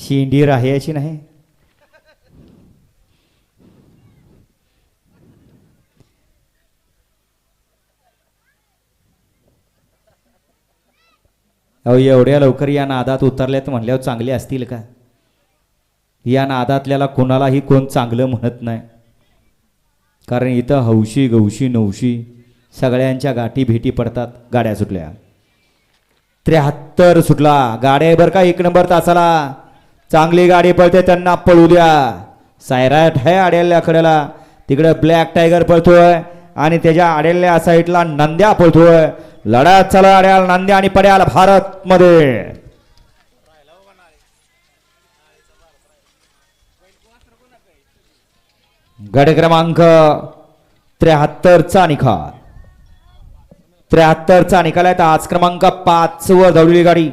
शेंडी राहायची नाही. अहो एवढ्या लवकर या नादात उतरल्यात म्हणल्यावर चांगले असतील का? या नादातल्याला कोणालाही कोण चांगलं म्हणत नाही. कारण इथं हौशी गौशी नवशी सगळ्यांच्या गाठी भेटी पडतात. गाड्या सुटल्या. 73 सुटला. गाड्या बरं का 1 नंबर तासाला. चांगली गाडी पळते त्यांना पळू द्या. सायराट आहे आडेल्या कडेला. तिकडे ब्लॅक टायगर पळतोय आणि त्याच्या आडेल्या साईडला नंद्या पळतोय. लढा चला आड्याल नंद्या आणि पड्याल भारत मध्ये. गट क्रमांक 73चा निकाल. 73चा निकाल आहे. आज क्रमांक 5 वर धावलेली गाडी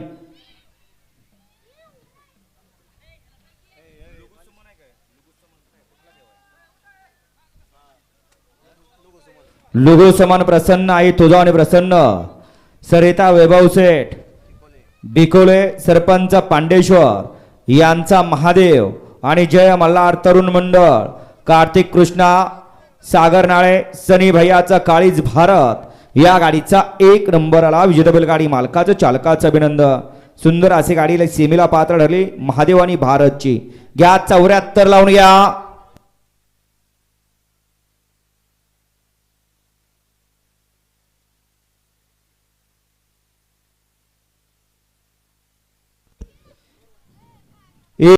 लुगू समान प्रसन्न आई तुझा आणि प्रसन्न सरिता वैभव सेठ बिकोले सरपंच पांडेश्वर यांचा महादेव आणि जय मल्हार तरुण मंडळ कार्तिक कृष्णा सागर नाळे सनी भैयाचा काळीज भारत या गाडीचा 1 नंबरला विजेता गाडी मालकाचं चालकाचं अभिनंदन. सुंदर अशी गाडीला सेमीला पात्र ठरली महादेव आणि भारतची. घ्या 74 लावून घ्या.